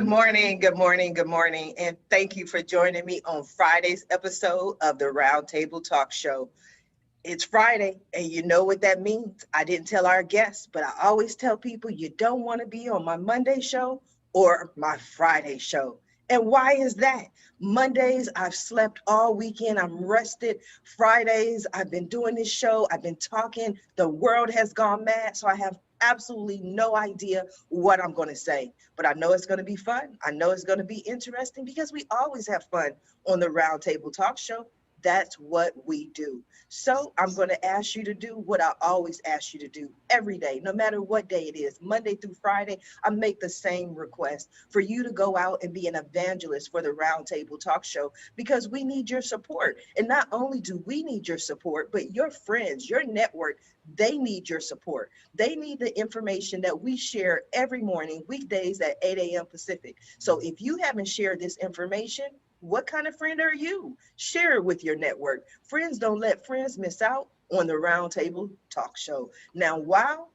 morning, good morning, good morning, and thank you for joining me on Friday's episode of the Roundtable Talk Show. It's Friday, and you know what that means. I didn't tell our guests, but I always tell people you don't want to be on my Monday show or my Friday show. And why is that? Mondays, I've slept all weekend. I'm rested. Fridays, I've been doing this show. I've been talking. The world has gone mad. So I have absolutely no idea what I'm going to say. But I know it's going to be fun. I know it's going to be interesting because we always have fun on the Roundtable Talk Show. That's what we do. So I'm going to ask you to do what I always ask you to do every day, no matter what day it is, Monday through Friday. I make the same request for you to go out and be an evangelist for the Roundtable Talk Show because we need your support. And not only do we need your support, but your friends, your network, they need your support. They need the information that we share every morning, weekdays at 8 a.m. Pacific. So if you haven't shared this information, what kind of friend are you? Share it with your network. Friends don't let friends miss out on the Roundtable Talk Show. Now, while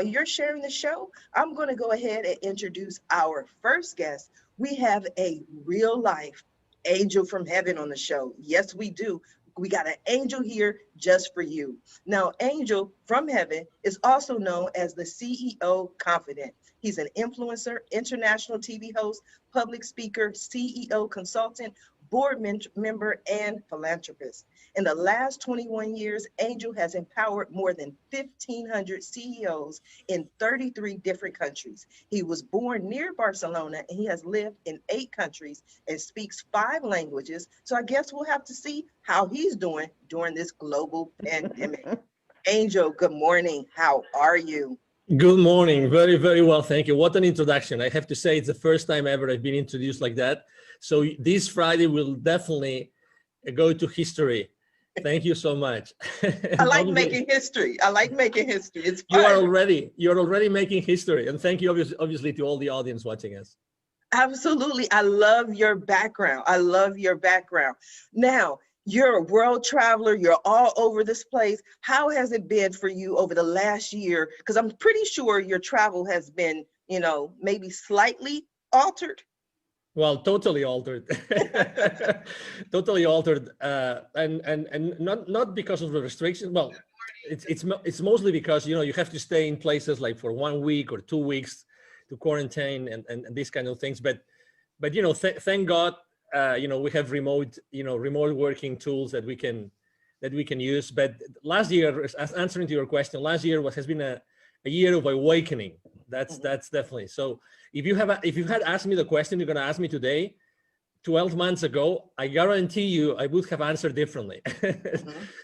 you're sharing the show, I'm going to go ahead and introduce our first guest. We have a real life angel from heaven on the show. Yes, we do. We got an angel here just for you. Now, Angel from Heaven is also known as the CEO Confidant. He's an influencer, international TV host, public speaker, CEO consultant, board member, and philanthropist. In the last 21 years, Angel has empowered more than 1,500 CEOs in 33 different countries. He was born near Barcelona, and he has lived in 8 countries and speaks 5 languages. So I guess we'll have to see how he's doing during this global pandemic. Angel, good morning. How are you? Good morning. Very, very well. Thank you. What an introduction. I have to say it's the first time ever I've been introduced like that. So this Friday will definitely go to history. Thank you so much. I like making history. I like making history. It's fun. You're already making history. And thank you obviously to all the audience watching us. Absolutely. I love your background. I love your background. Now, you're a world traveler. You're all over this place. How has it been for you over the last year? Because I'm pretty sure your travel has been, maybe slightly altered. Well, totally altered, totally altered, and not because of the restrictions. Well, it's mostly because you have to stay in places like for 1 week or 2 weeks to quarantine and these kind of things. But thank God. We have remote working tools that we can use. But last year, as answering to your question, last year has been a year of awakening. That's definitely. So if you had asked me the question you're going to ask me today, 12 months ago, I guarantee you I would have answered differently.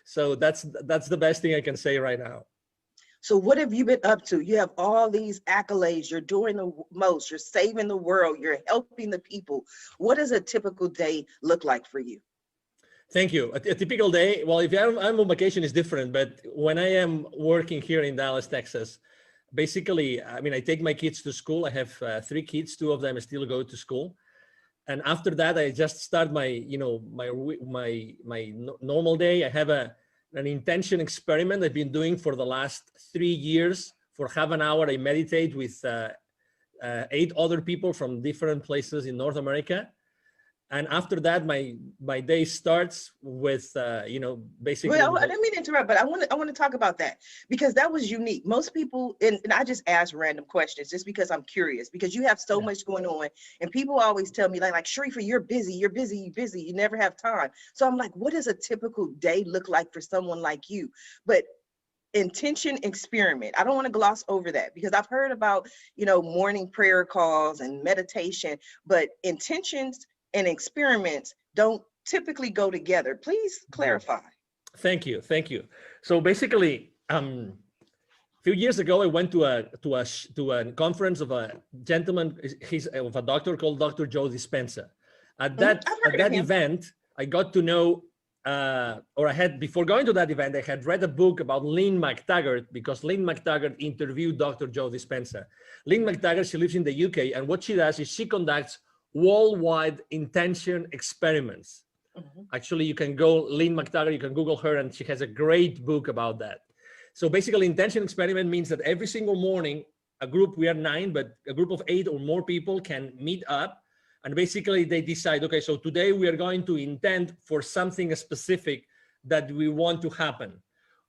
So that's the best thing I can say right now. So what have you been up to? You have all these accolades. You're doing the most. You're saving the world. You're helping the people. What does a typical day look like for you? Thank you. A typical day, well, if I'm on vacation, it's different. But when I am working here in Dallas, Texas, basically, I take my kids to school. I have 3 kids. 2 of them still go to school. And after that, I just start my normal day. I have an intention experiment I've been doing for the last 3 years. For half an hour, I meditate with 8 other people from different places in North America. And after that, my day starts with, basically. Well, I didn't mean to interrupt, but I want to talk about that because that was unique. Most people, and I just ask random questions just because I'm curious, because you have so much going on, and people always tell me like Sharifa, you're busy, you never have time. So I'm like, what does a typical day look like for someone like you? But intention experiment, I don't want to gloss over that because I've heard about, morning prayer calls and meditation, but intentions and experiments don't typically go together. Please clarify. Thank you. So basically, a few years ago, I went to a conference of a gentleman. He's of a doctor called Dr. Joe Dispenza. At that event, I got to know, before going to that event, I had read a book about Lynn McTaggart because Lynn McTaggart interviewed Dr. Joe Dispenza. Lynn McTaggart, she lives in the UK, and what she does is she conducts worldwide intention experiments. Actually, you can go Lynn McTaggart, you can Google her, and she has a great book about that. So basically, intention experiment means that every single morning a group, we are 9, but a group of 8 or more people can meet up, and basically they decide, okay, so today we are going to intend for something specific that we want to happen.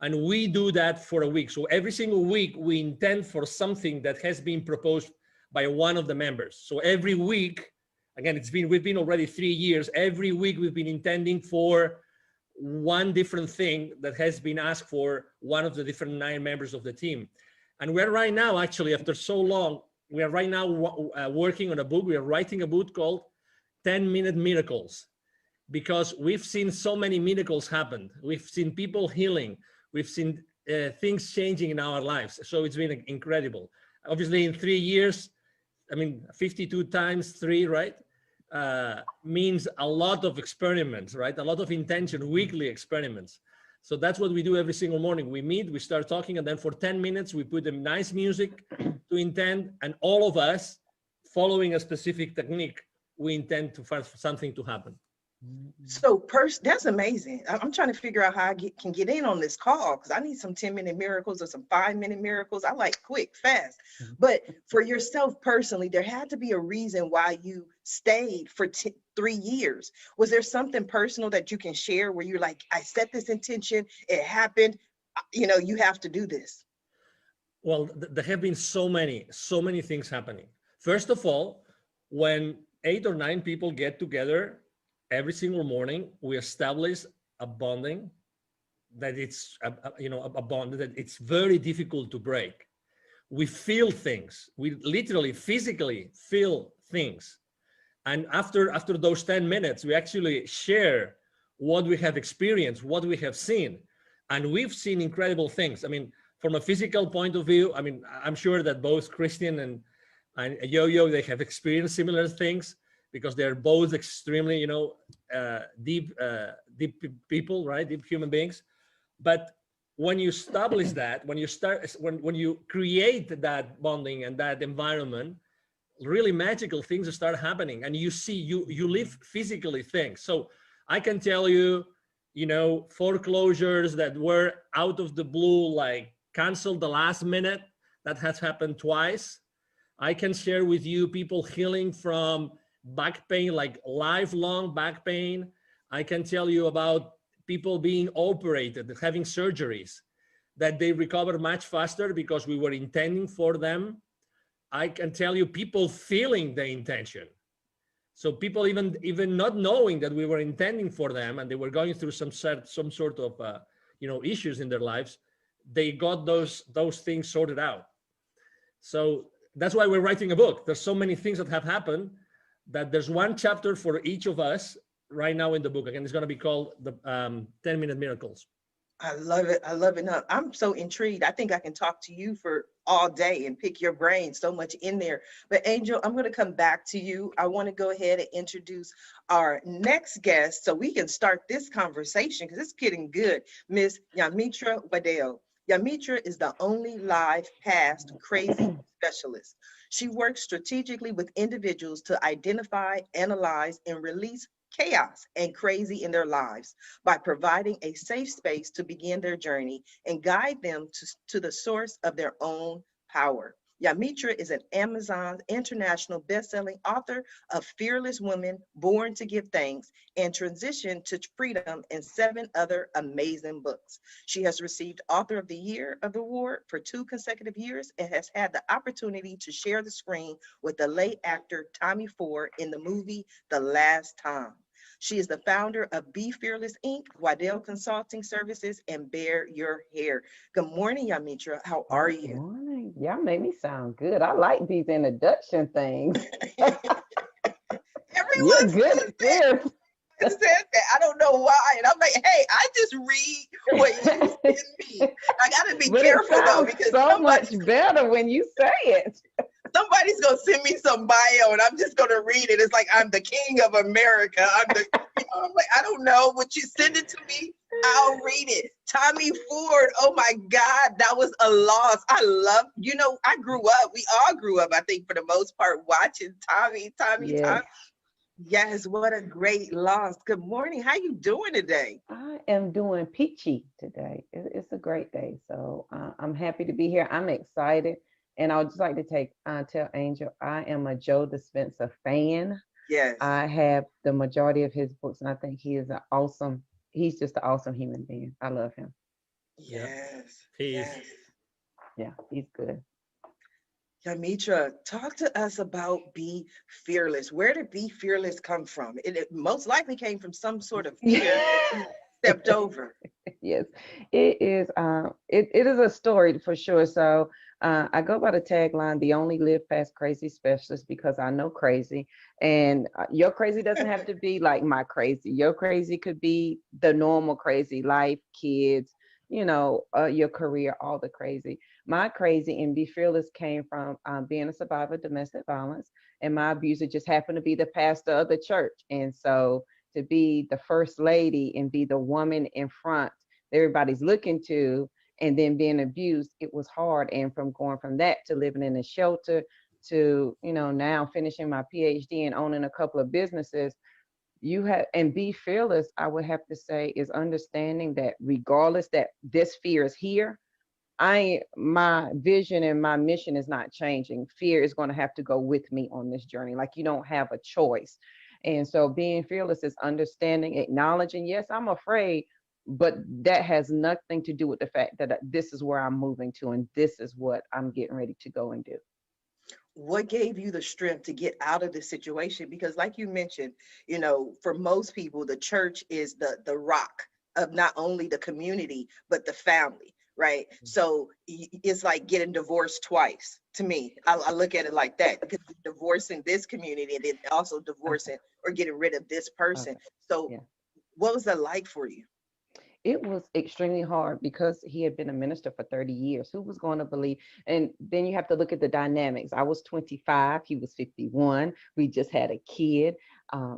And we do that for a week. So every single week we intend for something that has been proposed by one of the members. So every week, again, we've been already 3 years. Every week we've been intending for one different thing that has been asked for one of the different 9 members of the team. And we're right now, actually, after so long, we are right now working on a book. We are writing a book called 10-Minute Miracles, because we've seen so many miracles happen. We've seen people healing. We've seen things changing in our lives. So it's been incredible. Obviously, in 3 years, I mean, 52 times 3, right? Means a lot of experiments, right? A lot of intention, weekly experiments. So that's what we do every single morning. We meet, we start talking, and then for 10 minutes, we put them nice music to intend, and all of us, following a specific technique, we intend for something to happen. So that's amazing. I'm trying to figure out how I can get in on this call, because I need some 10-minute miracles or some 5-minute miracles. I like quick, fast. But for yourself personally, there had to be a reason why you stayed for 3 years. Was there something personal that you can share where you're like, I set this intention, it happened, you have to do this? Well, there have been so many things happening. First of all, when 8 or 9 people get together every single morning, we establish a bonding that it's a bond that it's very difficult to break. We feel things. We literally physically feel things. And after those 10 minutes, we actually share what we have experienced, what we have seen. And we've seen incredible things. I mean, from a physical point of view, I mean, I'm sure that both Christian and Yo-Yo, they have experienced similar things, because they're both extremely, deep people, right? Deep human beings. But when you establish that, when you create that bonding and that environment, really magical things start happening, and you live physically things. So I can tell you, foreclosures that were out of the blue, like canceled the last minute, that has happened twice. I can share with you people healing from back pain, like lifelong back pain. I can tell you about people being operated, having surgeries, that they recover much faster because we were intending for them. I can tell you people feeling the intention. So people even not knowing that we were intending for them, and they were going through some sort of issues in their lives, they got those things sorted out. So that's why we're writing a book. There's so many things that have happened that there's one chapter for each of us right now in the book. Again, it's going to be called the 10-Minute Miracles. I love it. I love it. No, I'm so intrigued. I think I can talk to you for all day and pick your brain, so much in there. But Angel, I'm going to come back to you. I want to go ahead and introduce our next guest so we can start this conversation, because it's getting good. Miss Yamitra Wadeo. Yamitra is the only live past crazy specialist. She works strategically with individuals to identify, analyze, and release chaos and crazy in their lives by providing a safe space to begin their journey and guide them to the source of their own power. Yamitra is an Amazon international best-selling author of Fearless Women, Born to Give Thanks, and Transition to Freedom, and 7 other amazing books. She has received Author of the Year award for 2 consecutive years and has had the opportunity to share the screen with the late actor Tommy Ford in the movie The Last Time. She is the founder of Be Fearless Inc., Waddell Consulting Services, and Bear Your Hair. Good morning, Yamitra. How are you? Good morning. Y'all made me sound good. I like these introduction things. Everyone good at this. said that. I don't know why. And I'm like, hey, I just read what you send me. I got to be careful, though, because so much better when you say it. Somebody's going to send me some bio and I'm just going to read it. It's like, I'm the king of America. I'm like, I don't know. Would you send it to me? I'll read it. Tommy Ford. Oh my God. That was a loss. I love, I grew up. We all grew up, I think, for the most part, watching Tommy. Yes, what a great loss. Good morning. How you doing today? I am doing peachy today. It's a great day. So I'm happy to be here. I'm excited And I would just like to tell Angel, I am a Joe Dispenza fan. Yes. I have the majority of his books, and I think he's just an awesome human being. I love him. Yeah, Yes. he is. Yes. Yeah, he's good. Yamitra, talk to us about Be Fearless. Where did Be Fearless come from? It most likely came from some sort of fear that you stepped over. Yes, it is. It is a story for sure. So I go by the tagline, "The only live past crazy specialist," because I know crazy, and your crazy doesn't have to be like my crazy. Your crazy could be the normal crazy, life, kids, your career, all the crazy. My crazy and Be Fearless came from being a survivor of domestic violence, and my abuser just happened to be the pastor of the church, and so to be the first lady and be the woman in front that everybody's looking to, and then being abused, it was hard. And from going from that to living in a shelter to, now finishing my PhD and owning a couple of businesses, you have, and Be Fearless, I would have to say, is understanding that regardless that this fear is here, my vision and my mission is not changing. Fear is going to have to go with me on this journey. Like, you don't have a choice. And so being fearless is understanding, acknowledging, yes, I'm afraid, but that has nothing to do with the fact that this is where I'm moving to and this is what I'm getting ready to go and do. What gave you the strength to get out of this situation? Because like you mentioned, for most people, the church is the rock of not only the community, but the family, right? So it's like getting divorced twice to me. I look at it like that, because you're divorcing this community and then also Okay. divorcing or getting rid of this person. Okay. So Yeah. what was that like for you? It was extremely hard because he had been a minister for 30 years. Who was going to believe? And then you have to look at the dynamics. I was 25, he was 51. We just had a kid.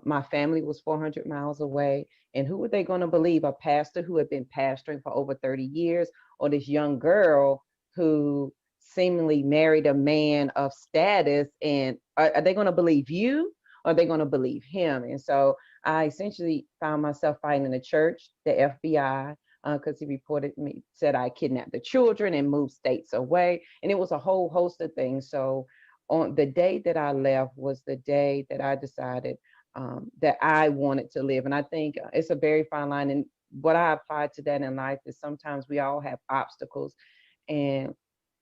My family was 400 miles away. And who were they going to believe? A pastor who had been pastoring for over 30 years, or this young girl who seemingly married a man of status? And are they going to believe you? Or are they going to believe him? And so I essentially found myself fighting in the church, the FBI, because he reported me, said I kidnapped the children and moved states away. And it was a whole host of things. So on the day that I left was the day that I decided that I wanted to live. And I think it's a very fine line. And what I applied to that in life is sometimes we all have obstacles. And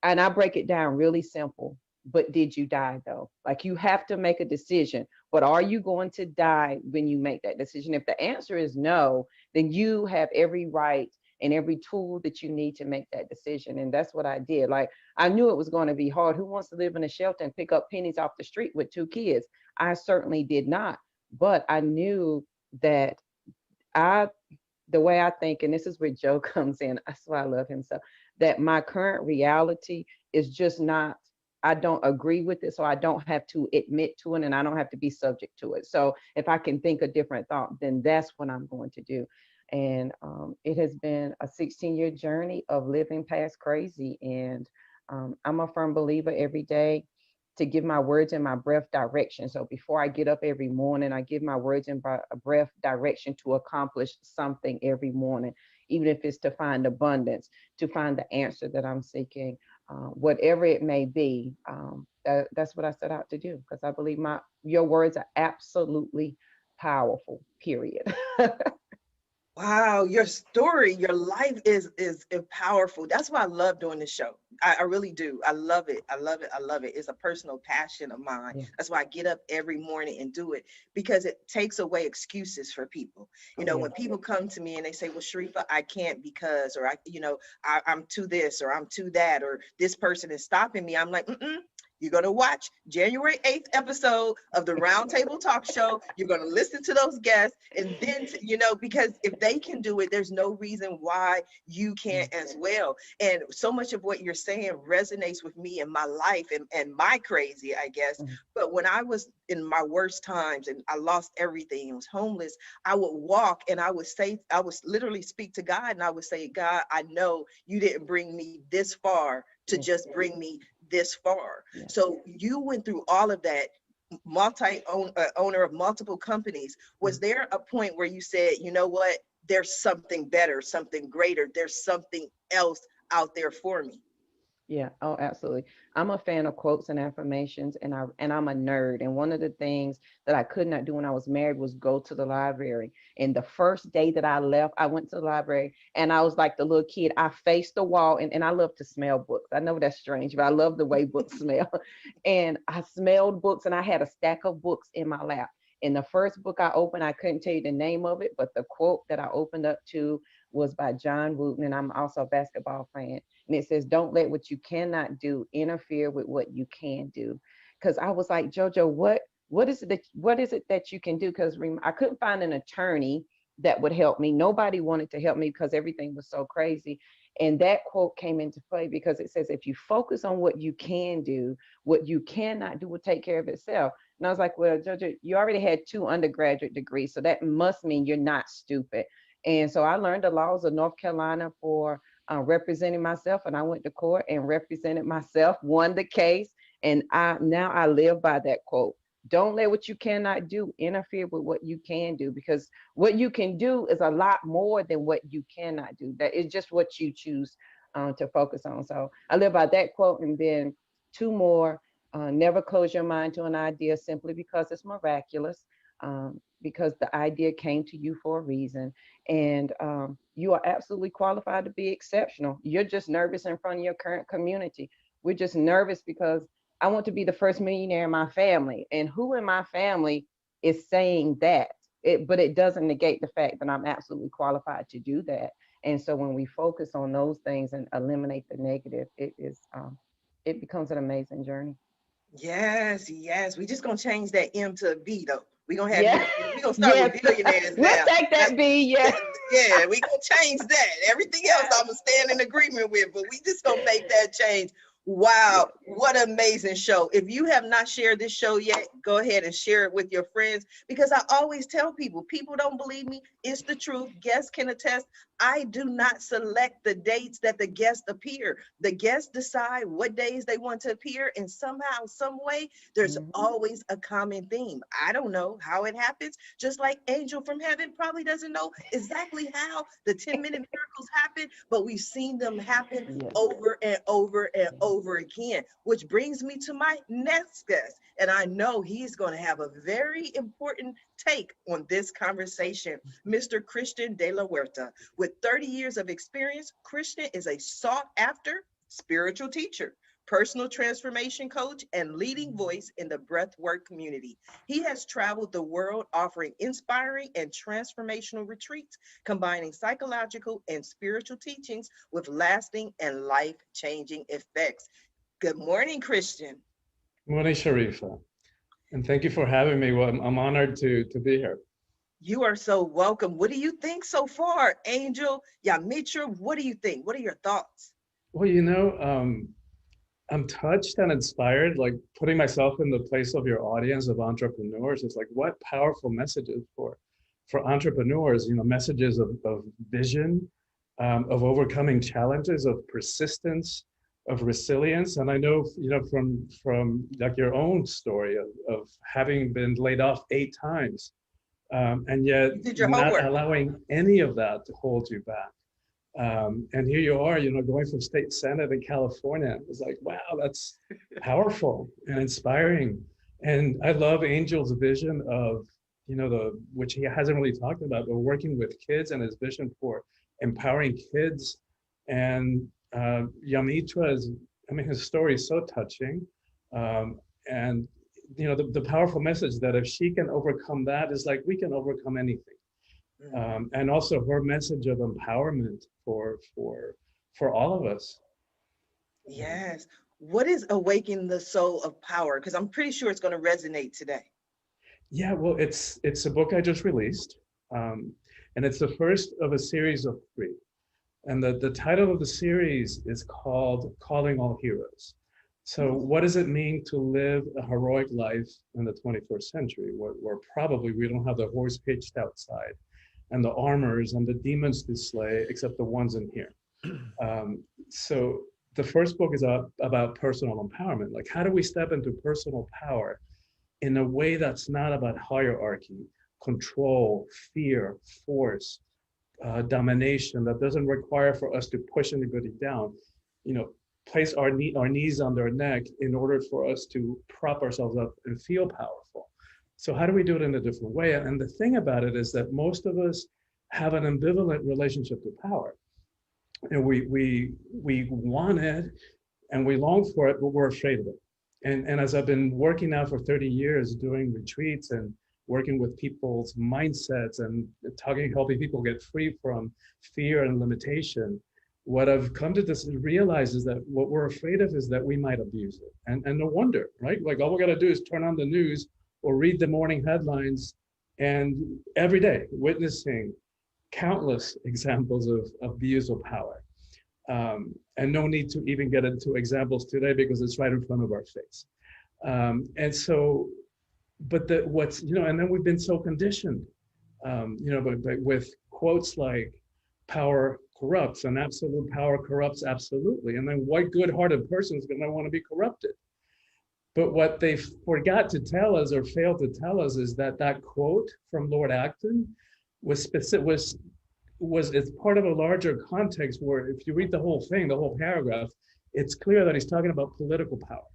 I break it down really simple. But did you die though? Like, you have to make a decision. But are you going to die when you make that decision? If the answer is no, then you have every right and every tool that you need to make that decision. And that's what I did. Like, I knew it was going to be hard. Who wants to live in a shelter and pick up pennies off the street with two kids? I certainly did not. But I knew that I the way I think, and this is where Joe comes in, that's why I love him so, that my current reality is just not, I don't agree with it. So I don't have to admit to it and I don't have to be subject to it. So if I can think a different thought, then that's what I'm going to do. And it has been a 16-year journey of living past crazy. And I'm a firm believer every day to give my words and my breath direction. So before I get up every morning, I give my words and breath direction to accomplish something every morning, even if it's to find abundance, to find the answer that I'm seeking, whatever it may be. That's what I set out to do, because I believe your words are absolutely powerful. Period. Wow, your story, your life is powerful. That's why I love doing this show. I really do. I love it. I love it. I love it. It's a personal passion of mine. Yeah. That's why I get up every morning and do it, because it takes away excuses for people. Yeah. When people come to me and they say, "Well, Sharifa, I can't because," or I'm too this or I'm too that, or this person is stopping me. I'm like, mm-mm. You're going to watch January 8th episode of the Roundtable Talk Show. You're going to listen to those guests. And then, because if they can do it, there's no reason why you can't as well. And so much of what you're saying resonates with me in my life and my crazy, I guess. Mhm. But when I was in my worst times and I lost everything and was homeless, I would walk and I would literally speak to God, and I would say, "God, I know you didn't bring me this far to Yeah. just bring me this far." Yeah. So you went through all of that, owner of multiple companies. Was there a point where you said, "You know what? There's something better, something greater. There's something else out there for me"? Yeah, oh, absolutely. I'm a fan of quotes and affirmations, and I'm a nerd. And one of the things that I could not do when I was married was go to the library. And the first day that I left, I went to the library and I was like the little kid. I faced the wall, and I love to smell books. I know that's strange, but I love the way books smell. And I smelled books, and I had a stack of books in my lap. And the first book I opened, I couldn't tell you the name of it, but the quote that I opened up to was by John Wooten, and I'm also a basketball fan, and it says, "Don't let what you cannot do interfere with what you can do." Because I was like, JoJo, what is it that you can do? Because I couldn't find an attorney that would help me. Nobody wanted to help me because everything was so crazy. And that quote came into play because it says, if you focus on what you can do, what you cannot do will take care of itself. And I was like, well, JoJo, you already had 2 undergraduate degrees, so that must mean you're not stupid. And so I learned the laws of North Carolina for representing myself, and I went to court and represented myself, won the case, and I live by that quote. Don't let what you cannot do interfere with what you can do, because what you can do is a lot more than what you cannot do. That is just what you choose to focus on. So I live by that quote, and then 2 more. Never close your mind to an idea simply because it's miraculous, because the idea came to you for a reason, and you are absolutely qualified to be exceptional. You're just nervous in front of your current community. We're just nervous because I want to be the first millionaire in my family, and who in my family is saying that? But it doesn't negate the fact that I'm absolutely qualified to do that. And so when we focus on those things and eliminate the negative, it becomes an amazing journey. Yes, yes. We just gonna change that M to a B though. We gonna have you. Yeah. We gonna start with Yes. billionaires We'll now. take That's that B. Yeah. yeah. We gonna change that. Everything else Yeah. I'm gonna stand in agreement with, but we just gonna make that change. Wow, what an amazing show. If you have not shared this show yet, go ahead and share it with your friends, because I always tell people, people don't believe me. It's the truth. Guests can attest. I do not select the dates that the guests appear. The guests decide what days they want to appear, and somehow, some way, there's Mhm. always a common theme. I don't know how it happens, just like Angel from Heaven probably doesn't know exactly how the 10-minute miracles happen, but we've seen them happen Yes. over and over and over again, which brings me to my next guest. And I know he's going to have a very important take on this conversation, Mr. Christian de la Huerta. With 30 years of experience, Christian is a sought after spiritual teacher, personal transformation coach, and leading voice in the breathwork community. He has traveled the world offering inspiring and transformational retreats, combining psychological and spiritual teachings with lasting and life changing effects. Good morning, Christian. Morning, Sharifa, and thank you for having me. Well, I'm honored to be here. You are so welcome. What do you think so far, Angel? Yamitra, what do you think? What are your thoughts? Well, I'm touched and inspired, like putting myself in the place of your audience of entrepreneurs. It's like, what powerful messages for entrepreneurs, messages of vision, of overcoming challenges, of persistence, of resilience. And I know, from like your own story of having been laid off 8 times, and yet You did your not homework. allowing any of that to hold you back. And here you are, going from state senate in California. It's like, wow, that's powerful and inspiring. And I love Angel's vision of, which he hasn't really talked about, but working with kids and his vision for empowering kids. And Yamitra is, I mean, his story is so touching. And, the powerful message that if she can overcome that, is like, we can overcome anything. And also her message of empowerment for all of us. Yes. What is Awaken the Soul of Power? Because I'm pretty sure it's going to resonate today. Yeah, well, it's a book I just released, and it's the first of a series of 3. And the title of the series is called Calling All Heroes. So what does it mean to live a heroic life in the 21st century, where probably we don't have the horse pitched outside and the armors and the demons to slay, except the ones in here. So the first book is about personal empowerment. Like, how do we step into personal power in a way that's not about hierarchy, control, fear, force, domination, that doesn't require for us to push anybody down. place our knees on their neck in order for us to prop ourselves up and feel powerful. So how do we do it in a different way? And the thing about it is that most of us have an ambivalent relationship to power. And we want it and we long for it, but we're afraid of it. And as I've been working now for 30 years, doing retreats and working with people's mindsets and helping people get free from fear and limitation, what I've come to realize is that what we're afraid of is that we might abuse it. And no wonder, right? Like all we got to do is turn on the news or read the morning headlines, and every day witnessing countless examples of abuse of power. And no need to even get into examples today because it's right in front of our face. And so, but and then we've been so conditioned, but with quotes like power corrupts and absolute power corrupts absolutely. And then what good-hearted person is going to want to be corrupted? But what they forgot to tell us or failed to tell us is that quote from Lord Acton was it's part of a larger context where if you read the whole thing, the whole paragraph, it's clear that he's talking about political power,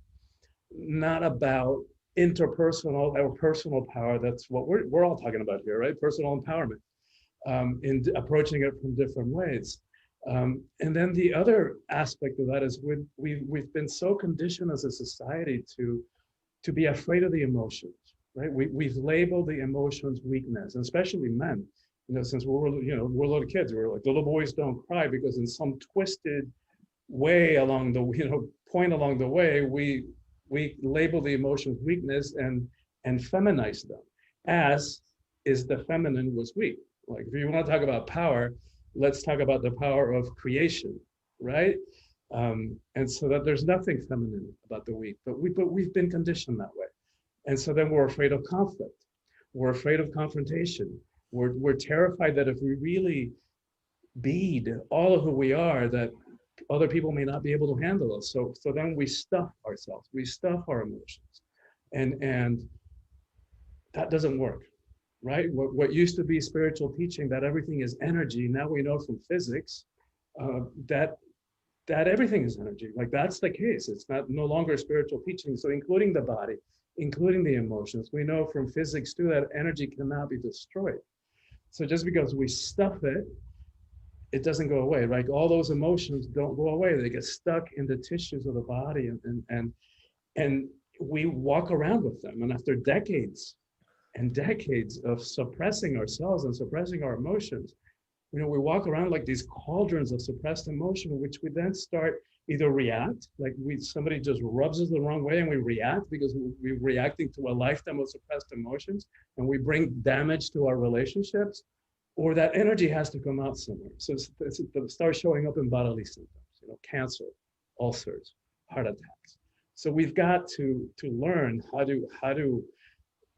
not about interpersonal or personal power. That's what we're all talking about here, right? Personal empowerment, in approaching it from different ways. And then the other aspect of that is we've been so conditioned as a society to be afraid of the emotions, right? We've labeled the emotions weakness, and especially men. Since we're little kids, we're like, the little boys don't cry, because in some twisted way along the point along the way, we label the emotions weakness and feminize them, as is the feminine was weak. Like if you want to talk about power, let's talk about the power of creation, right? And so that there's nothing feminine about the weak, but we've been conditioned that way. And so then we're afraid of conflict. We're afraid of confrontation. We're terrified that if we really bead all of who we are, that other people may not be able to handle us. So then we stuff ourselves, we stuff our emotions, and that doesn't work, right? What used to be spiritual teaching, that everything is energy, now we know from physics that everything is energy. Like that's the case. It's no longer spiritual teaching. So including the body, including the emotions, we know from physics too that energy cannot be destroyed. So just because we stuff it, it doesn't go away, right? All those emotions don't go away. They get stuck in the tissues of the body, and we walk around with them. And after decades and decades of suppressing ourselves and suppressing our emotions, we walk around like these cauldrons of suppressed emotion, which we then start either react, like somebody just rubs us the wrong way and we react because we're reacting to a lifetime of suppressed emotions, and we bring damage to our relationships, or that energy has to come out somewhere. So it starts showing up in bodily symptoms, cancer, ulcers, heart attacks. So we've got to learn how to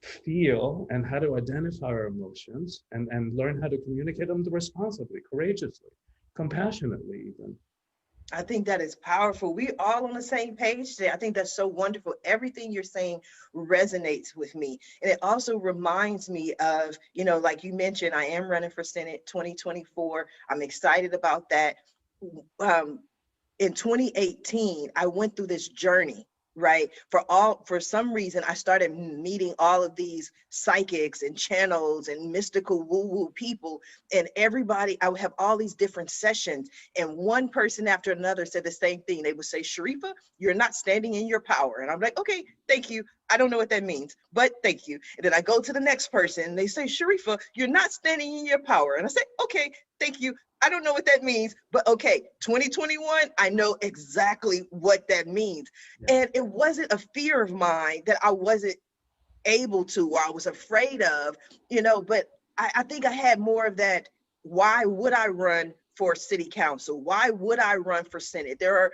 feel and how to identify our emotions and learn how to communicate them responsibly, courageously, compassionately even. I think that is powerful. We're all on the same page today. I think that's so wonderful. Everything you're saying resonates with me. And it also reminds me of, like you mentioned, I am running for Senate 2024. I'm excited about that. In 2018, I went through this journey, right? For some reason, I started meeting all of these psychics and channels and mystical woo-woo people, and everybody, I would have all these different sessions, and one person after another said the same thing. They would say, Sharifa, you're not standing in your power. And I'm like, okay, thank you. I don't know what that means, but thank you. And then I go to the next person and they say, Sharifa, you're not standing in your power. And I say, okay, thank you. I don't know what that means, but okay, 2021, I know exactly what that means. Yeah. And it wasn't a fear of mine that I wasn't able to, or I was afraid of, but I think I had more of that. Why would I run for city council? Why would I run for Senate? There are,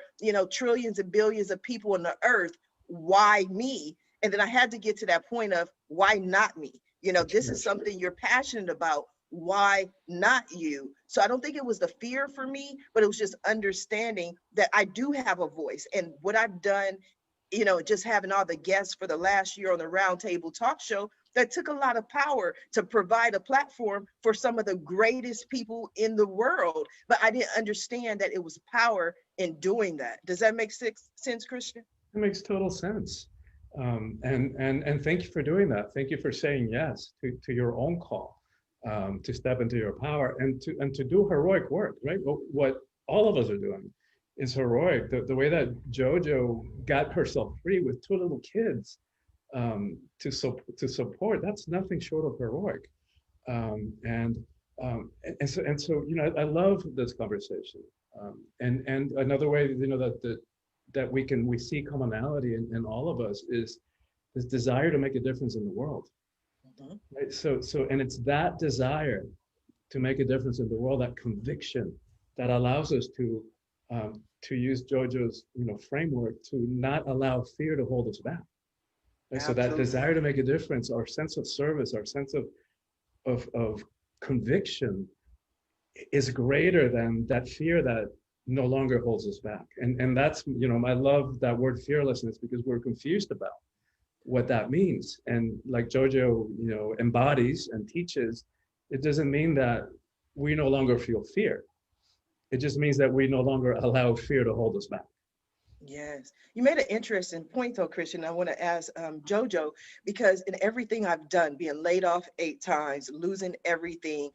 trillions and billions of people on the earth. Why me? And then I had to get to that point of why not me? This is something you're passionate about. Why not you? So I don't think it was the fear for me, but it was just understanding that I do have a voice. And what I've done, just having all the guests for the last year on the Roundtable Talk Show, That took a lot of power to provide a platform for some of the greatest people in the world. But I didn't understand that it was power in doing that. Does that make sense, Christian? It makes total sense. And thank you for doing that. Thank you for saying yes to your own call, to step into your power and to do heroic work, right? What all of us are doing is heroic. The way that JoJo got herself free with two little kids, to support, that's nothing short of heroic. And so I love this conversation. And another way that we see commonality in all of us is this desire to make a difference in the world. Mhm. Right? And it's that desire to make a difference in the world, that conviction, that allows us to use JoJo's framework to not allow fear to hold us back. Right? So that Absolutely. desire to make a difference, our sense of service, our sense of conviction is greater than that fear that no longer holds us back. And that's, I love that word fearlessness, because we're confused about what that means. And like JoJo, embodies and teaches, it doesn't mean that we no longer feel fear. It just means that we no longer allow fear to hold us back. Yes, you made an interesting point though, Christian. I want to ask JoJo, because in everything I've done, being laid off 8 times, losing everything,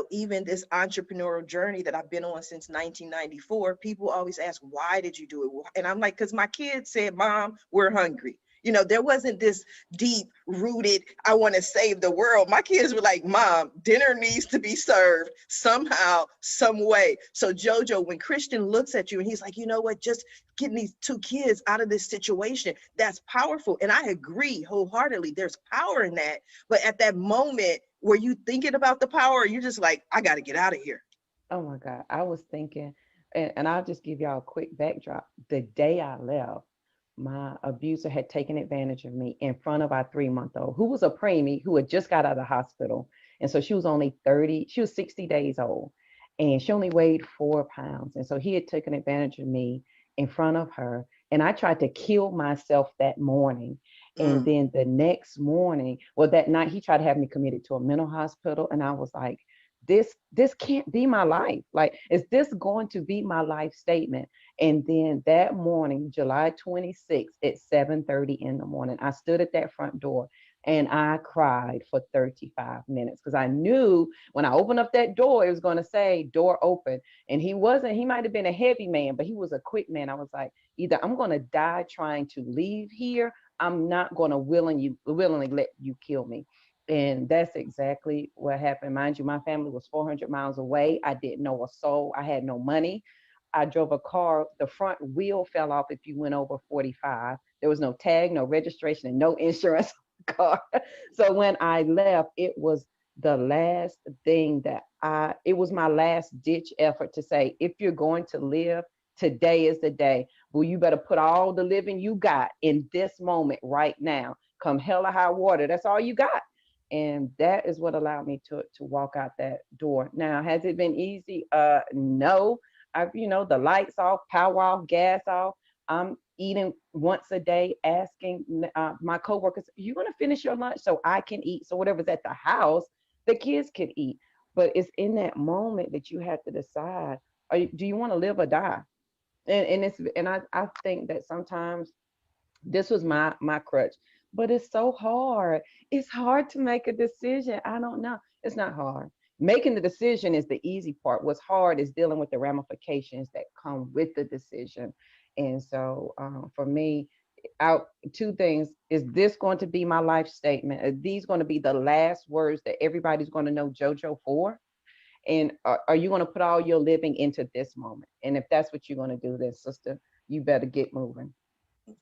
even this entrepreneurial journey that I've been on since 1994, people always ask, why did you do it? And I'm like, because my kids said, Mom, we're hungry. There wasn't this deep rooted, I want to save the world. My kids were like, Mom, dinner needs to be served somehow, some way. So JoJo, when Christian looks at you and he's like, you know what, just getting these 2 kids out of this situation, that's powerful. And I agree wholeheartedly, there's power in that. But at that moment, were you thinking about the power, or you just like, I got to get out of here? Oh my God. I was thinking, and I'll just give y'all a quick backdrop. The day I left, my abuser had taken advantage of me in front of our 3-month-old, who was a preemie, who had just got out of the hospital. And so she was only 60 days old, and she only weighed 4 pounds. And so he had taken advantage of me in front of her. And I tried to kill myself that morning. And then the next morning, well, that night, he tried to have me committed to a mental hospital. And I was like, this can't be my life. Like, is this going to be my life statement? And then that morning, July 26th at 7:30 in the morning, I stood at that front door and I cried for 35 minutes, because I knew when I opened up that door, it was going to say door open. And he might have been a heavy man, but he was a quick man. I was like, either I'm going to die trying to leave here, I'm not going to willingly let you kill me. And that's exactly what happened. Mind you, my family was 400 miles away. I didn't know a soul. I had no money. I drove a car. The front wheel fell off if you went over 45. There was no tag, no registration, and no insurance on the car. So when I left, it was the last thing it was my last ditch effort to say, if you're going to live, today is the day. Well, you better put all the living you got in this moment right now. Come hell or high water. That's all you got. And that is what allowed me to walk out that door. Now, has it been easy? No. The lights off, power off, gas off. I'm eating once a day, asking my coworkers, "You going to finish your lunch so I can eat?" So whatever's at the house, the kids can eat. But it's in that moment that you have to decide: do you want to live or die? And I think that sometimes this was my crutch, but it's so hard. It's hard to make a decision. I don't know. It's not hard. Making the decision is the easy part. What's hard is dealing with the ramifications that come with the decision. And so for me, out 2 things: is this going to be my life statement? Are these going to be the last words that everybody's going to know JoJo for? And are you going to put all your living into this moment? And if that's what you're going to do, then sister, you better get moving.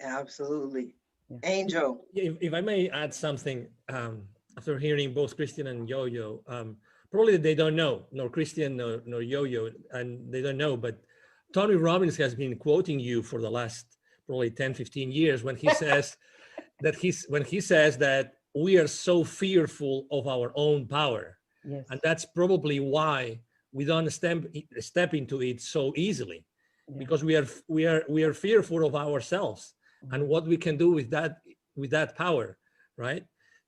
Absolutely. Yeah. Angel. If I may add something, after hearing both Christian and Yo-Yo, probably they don't know, nor Christian nor Yo-Yo, and they don't know, but Tony Robbins has been quoting you for the last probably 10, 15 years when he says that we are so fearful of our own power. Yes. And that's probably why we don't step into it so easily, because we are fearful of ourselves and what we can do with that power, right?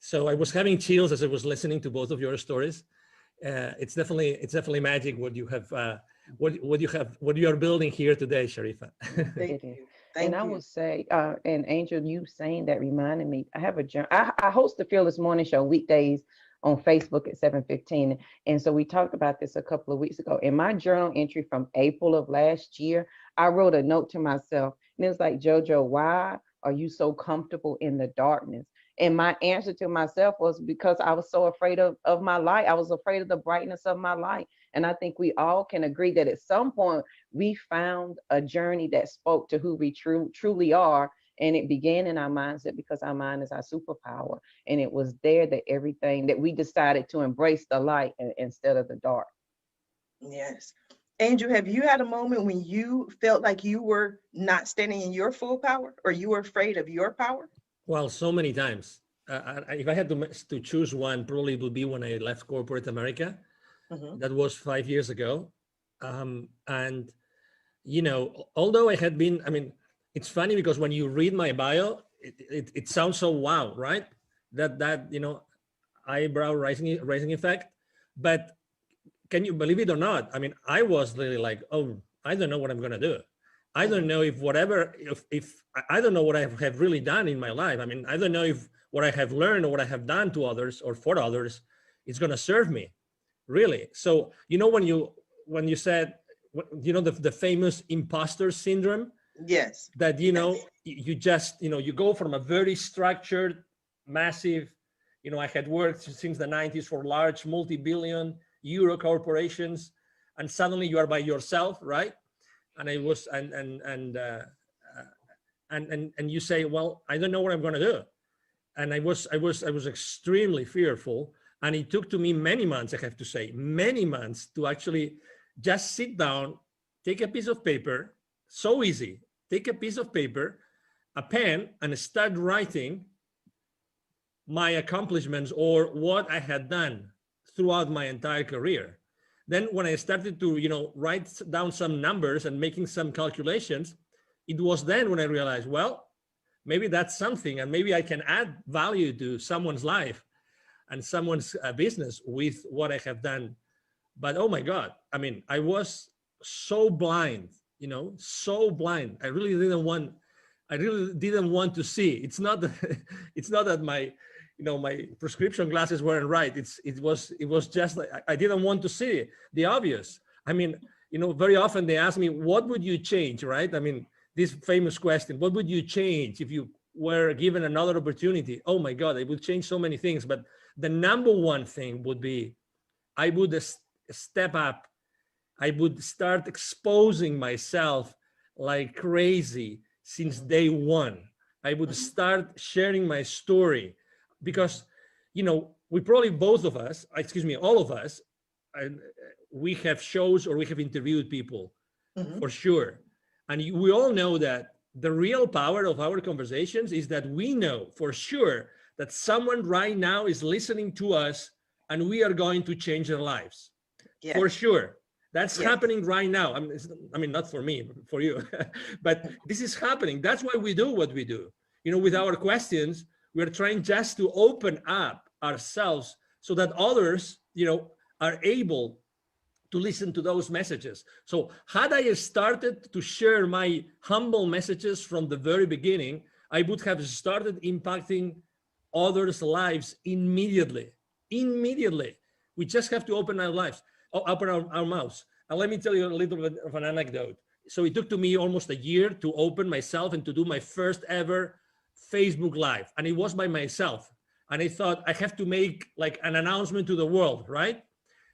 So I was having chills as I was listening to both of your stories. It's definitely magic what you have, what you are building here today, Sharifa. Thank It is. you. And Thank I you. would say, and Angel, you saying that reminded me, I have a journal. I host the Fearless Morning Show weekdays on Facebook at 7:15. And so we talked about this a couple of weeks ago. In my journal entry from April of last year, I wrote a note to myself, and it was like, JoJo, why are you so comfortable in the darkness? And my answer to myself was because I was so afraid of my light. I was afraid of the brightness of my light. And I think we all can agree that at some point we found a journey that spoke to who we truly are. And it began in our mindset because our mind is our superpower. And it was there that everything that we decided to embrace the light instead of the dark. Yes. Angel, have you had a moment when you felt like you were not standing in your full power or you were afraid of your power? Well, so many times. If I had to choose one, probably it would be when I left corporate America. Mhm. That was 5 years ago. And, although I had been, I mean, it's funny because when you read my bio, it sounds so wow, right? That eyebrow raising effect. But can you believe it or not? I mean, I was really like, oh, I don't know what I'm going to do. I don't know if I don't know what I have really done in my life. I mean, I don't know if what I have learned or what I have done to others or for others is going to serve me, really. So, when you said, the famous imposter syndrome, Yes. that, Yes. you just, you go from a very structured, massive, I had worked since the 90s for large multi-billion euro corporations, and suddenly you are by yourself, right? And I was, and you say, well, I don't know what I'm going to do. And I was extremely fearful. And it took to me many months, I have to say, many months to actually just sit down, take a piece of paper, so easy, take a piece of paper, a pen, and start writing my accomplishments or what I had done throughout my entire career. Then when I started to, write down some numbers and making some calculations, it was then when I realized, well, maybe that's something, and maybe I can add value to someone's life and someone's business with what I have done. But oh my God, I mean, I was so blind, so blind. I really didn't want to see. It's not that, it's not that my prescription glasses weren't right. It was just like I didn't want to see the obvious. I mean, very often they ask me, what would you change, right? I mean, this famous question, what would you change if you were given another opportunity? Oh my God, it would change so many things. But the number one thing would be, I would step up. I would start exposing myself like crazy since day one. I would start sharing my story because, we probably both of us, excuse me, all of us, we have shows or we have interviewed people Mhm. for sure. And we all know that the real power of our conversations is that we know for sure that someone right now is listening to us and we are going to change their lives. Yes. For sure. That's Yes. happening right now. I mean, not for me, for you, but this is happening. That's why we do what we do. With our questions, we're trying just to open up ourselves so that others, are able to listen to those messages. So had I started to share my humble messages from the very beginning, I would have started impacting others' lives immediately. Immediately. We just have to open our lives, open our mouths. And let me tell you a little bit of an anecdote. So it took to me almost a year to open myself and to do my first ever Facebook Live. And it was by myself. And I thought I have to make like an announcement to the world, right?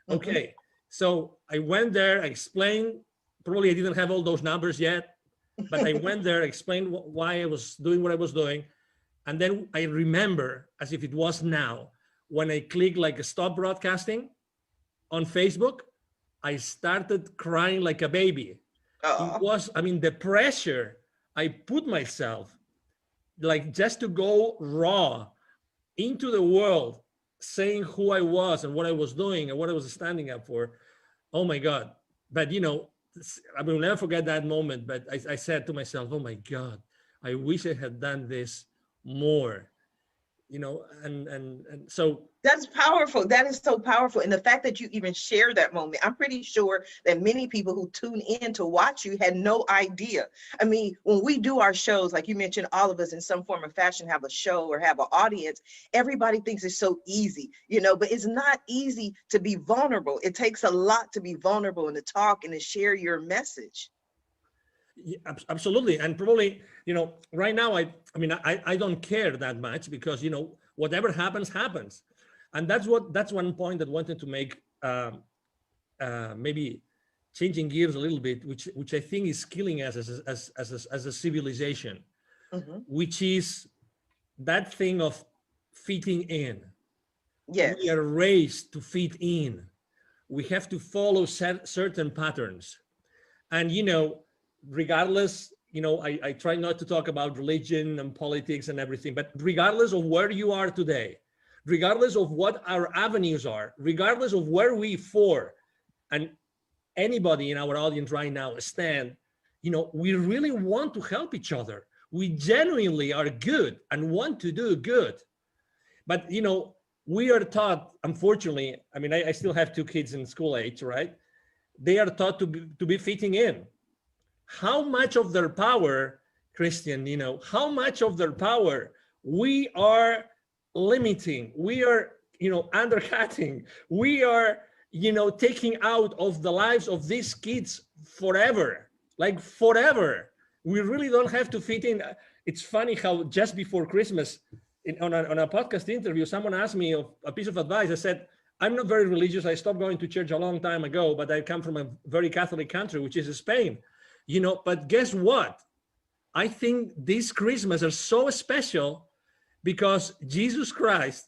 Okay. So I went there, I explained, probably I didn't have all those numbers yet, but I went there, explained why I was doing what I was doing. And then I remember, as if it was now, when I clicked like stop broadcasting on Facebook, I started crying like a baby. It was, I mean, the pressure I put myself, like just to go raw into the world, saying who I was and what I was doing and what I was standing up for. Oh my God. But I will never forget that moment. But I said to myself, oh my God, I wish I had done this more and so That's powerful. That is so powerful. And the fact that you even share that moment, I'm pretty sure that many people who tune in to watch you had no idea. I mean, when we do our shows, like you mentioned, all of us in some form or fashion have a show or have an audience, everybody thinks it's so easy, but it's not easy to be vulnerable. It takes a lot to be vulnerable and to talk and to share your message. yeah, absolutely. And probably, right now, I don't care that much because, whatever happens. And that's one point that I wanted to make, maybe changing gears a little bit, which I think is killing us as a civilization, which is that thing of fitting in. Yes. We are raised to fit in. We have to follow certain patterns. And, regardless, I try not to talk about religion and politics and everything, but regardless of where you are today, regardless of what our avenues are, regardless of where we for, and anybody in our audience right now stand, we really want to help each other. We genuinely are good and want to do good. But, we are taught, unfortunately, I still have 2 kids in school age, right? They are taught to be fitting in. How much of their power, Christian, how much of their power we are limiting, we are, undercutting, we are, taking out of the lives of these kids forever, like forever. We really don't have to fit in. It's funny how just before Christmas, on a podcast interview, someone asked me a piece of advice. I said, I'm not very religious. I stopped going to church a long time ago, but I come from a very Catholic country, which is Spain. But guess what? I think these Christmas are so special because Jesus Christ,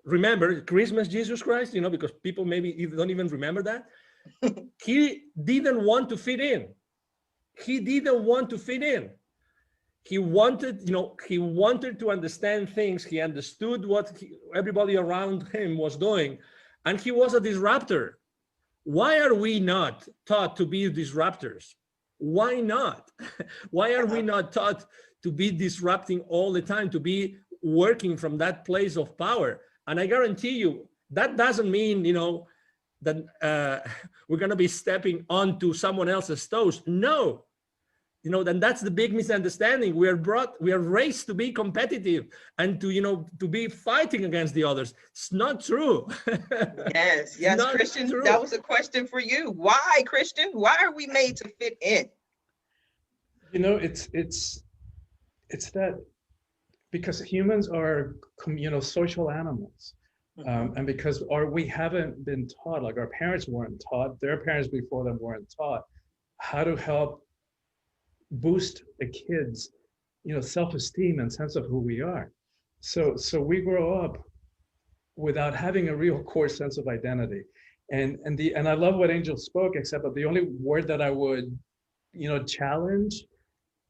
remember Christmas, Jesus Christ, because people maybe don't even remember that. He didn't want to fit in. He didn't want to fit in. He wanted to understand things. He understood what everybody around him was doing, and he was a disruptor. Why are we not taught to be disruptors? Why not? Why are we not taught to be disrupting all the time, to be working from that place of power? And I guarantee you, that doesn't mean, that we're going to be stepping onto someone else's toes. No. Then that's the big misunderstanding. We are raised to be competitive and to be fighting against the others. It's not true. Yes, Christian, true. That was a question for you. Why, Christian? Why are we made to fit in? It's that because humans are, social animals. And because we haven't been taught, like our parents weren't taught, their parents before them weren't taught how to help boost a kid's self-esteem and sense of who we are. So we grow up without having a real core sense of identity. And I love what Angel spoke, except that the only word that I would challenge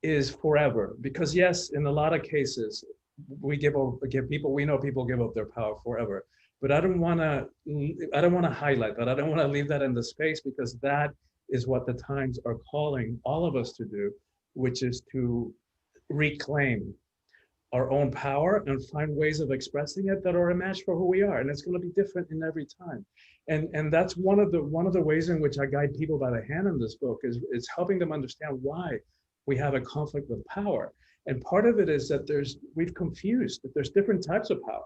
is forever. Because yes, in a lot of cases we we know people give up their power forever. But I don't want to highlight that. I don't want to leave that in the space, because that is what the times are calling all of us to do, which is to reclaim our own power and find ways of expressing it that are a match for who we are. And it's going to be different in every time. And that's one of the ways in which I guide people by the hand in this book is helping them understand why we have a conflict with power. And part of it is that we've confused that there's different types of power.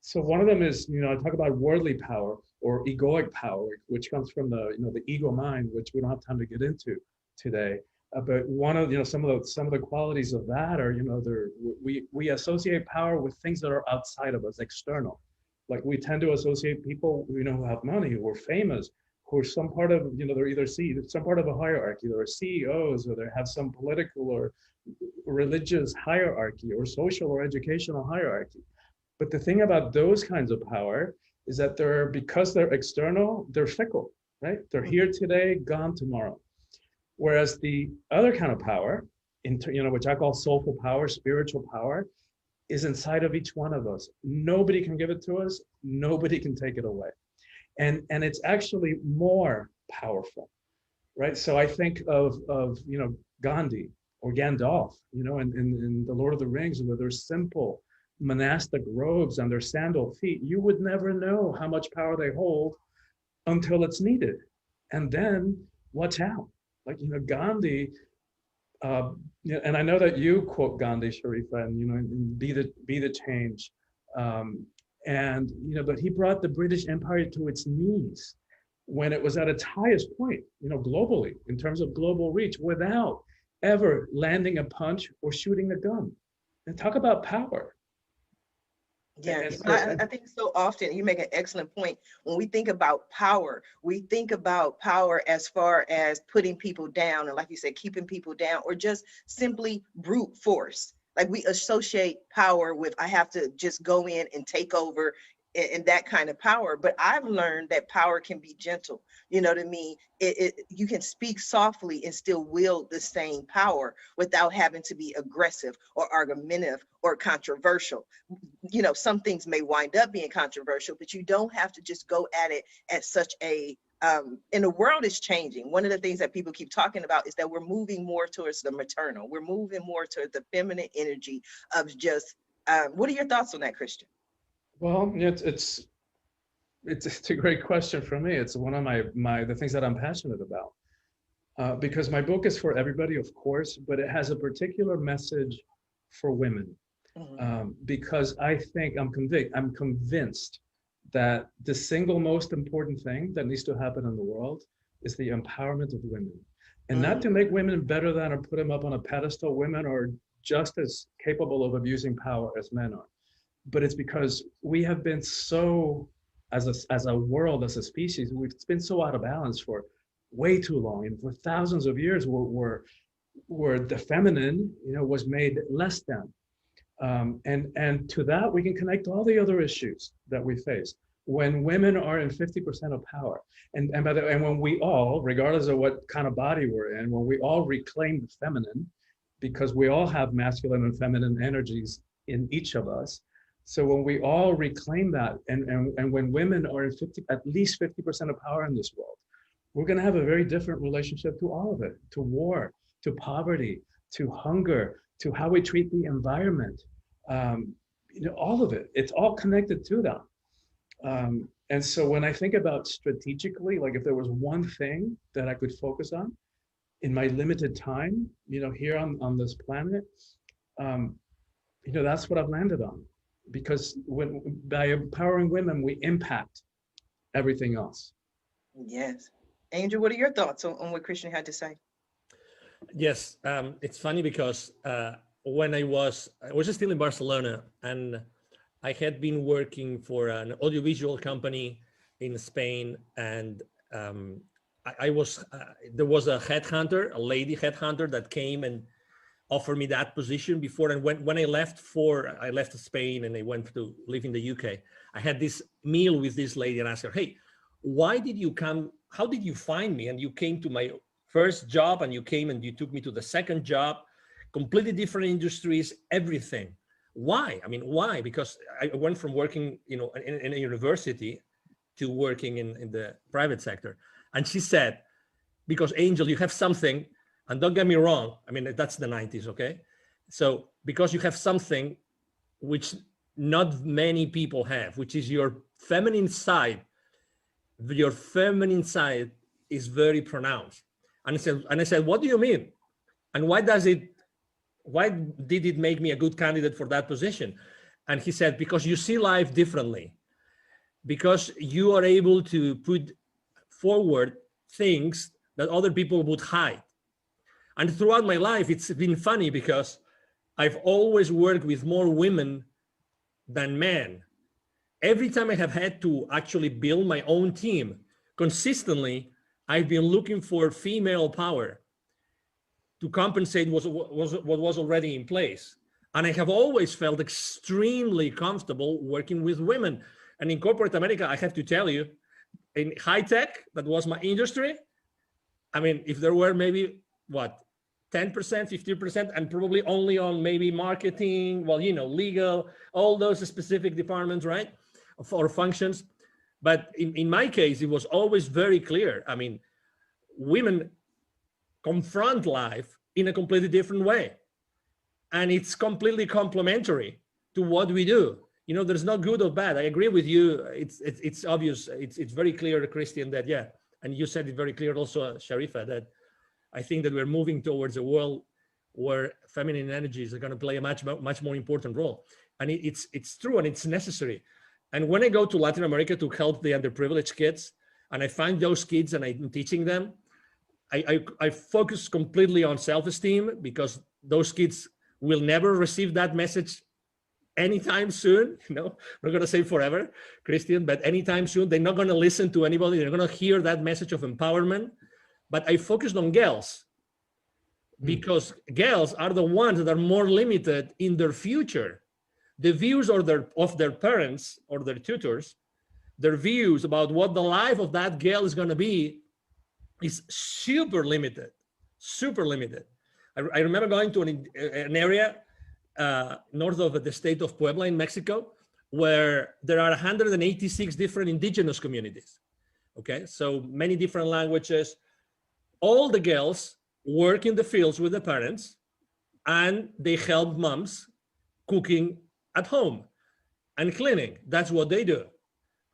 So one of them is, I talk about worldly power or egoic power, which comes from the ego mind, which we don't have time to get into today. But one of some of the qualities of that are we associate power with things that are outside of us, external. Like we tend to associate people who have money, who are famous, who are some part of they're either some part of a hierarchy. They're CEOs, or they have some political or religious hierarchy, or social or educational hierarchy. But the thing about those kinds of power is that because they're external, they're fickle, right? They're here today, gone tomorrow. Whereas the other kind of power, which I call soulful power, spiritual power, is inside of each one of us. Nobody can give it to us. Nobody can take it away. And it's actually more powerful, right? So I think of Gandhi or Gandalf, in The Lord of the Rings, where they're simple, monastic robes on their sandal feet, you would never know how much power they hold until it's needed. And then watch out. Like, Gandhi, and I know that you quote Gandhi, Sharifa, and, be the change. And, but he brought the British Empire to its knees when it was at its highest point, globally, in terms of global reach, without ever landing a punch or shooting a gun. And talk about power. Yeah, I think so often you make an excellent point. When we think about power, we think about power as far as putting people down, and like you said, keeping people down, or just simply brute force. Like we associate power with, I have to just go in and take over, and that kind of power. But I've learned that power can be gentle. You know what I mean? You can speak softly and still wield the same power without having to be aggressive or argumentative or controversial. Some things may wind up being controversial, but you don't have to just go at it at such a and the world is changing. One of the things that people keep talking about is that we're moving more towards the maternal. We're moving more towards the feminine energy of just, what are your thoughts on that, Christian? Well, it's a great question for me. It's one of the things that I'm passionate about, because my book is for everybody, of course, but it has a particular message for women, because I'm convinced that the single most important thing that needs to happen in the world is the empowerment of women, and not to make women better than or put them up on a pedestal. Women are just as capable of abusing power as men are. But it's because we have been so, as a world, as a species, we've been so out of balance for way too long. And for thousands of years, where the feminine, was made less than. And to that, we can connect all the other issues that we face. When women are in 50% of power, and when we all, regardless of what kind of body we're in, when we all reclaim the feminine, because we all have masculine and feminine energies in each of us. So when we all reclaim that, and when women are in at least 50% of power in this world, we're going to have a very different relationship to all of it, to war, to poverty, to hunger, to how we treat the environment, all of it. It's all connected to that. And so when I think about strategically, like if there was one thing that I could focus on in my limited time, here on this planet, that's what I've landed on. Because by empowering women, we impact everything else. Yes. Angel, what are your thoughts on what Christian had to say? Yes, it's funny because when I was still in Barcelona, and I had been working for an audiovisual company in Spain, and there was a headhunter, a lady headhunter, that came and offered me that position before. And when I left Spain and I went to live in the UK, I had this meal with this lady and asked her, hey, why did you come? How did you find me? And you came to my first job, and you came and you took me to the second job, completely different industries, everything. Why? I mean, why? Because I went from working, in a university to working in the private sector. And she said, because Angel, you have something. And don't get me wrong, I mean, that's the 90s, okay? So because you have something which not many people have, which is your feminine side is very pronounced. And I said, what do you mean? And why did it make me a good candidate for that position? And he said, because you see life differently, because you are able to put forward things that other people would hide. And throughout my life, it's been funny because I've always worked with more women than men. Every time I have had to actually build my own team, consistently, I've been looking for female power to compensate what was already in place. And I have always felt extremely comfortable working with women. And in corporate America, I have to tell you, in high tech, that was my industry. I mean, if there were maybe, 10%, 15%, and probably only on maybe marketing, legal, all those specific departments, right? Or functions. But in my case, it was always very clear. I mean, women confront life in a completely different way. And it's completely complementary. to what we do. You know, there's not good or bad. I agree with you. It's obvious. It's very clear, Christian, that yeah, and you said it very clear also, Sharifa, that I think that we're moving towards a world where feminine energies are going to play a much more important role, and it's true and it's necessary. And when I go to Latin America to help the underprivileged kids, and I find those kids and I'm teaching them, I focus completely on self-esteem, because those kids will never receive that message anytime soon. You know, I'm not going to say forever, Christian, but anytime soon. They're not going to listen to anybody. They're going to hear that message of empowerment. But I focused on girls, because girls are the ones that are more limited in their future. The views of their parents or their tutors, their views about what the life of that girl is going to be is super limited, super limited. I remember going to an area north of the state of Puebla in Mexico, where there are 186 different indigenous communities. Okay, so many different languages. All the girls work in the fields with the parents, and they help moms cooking at home and cleaning. That's what they do,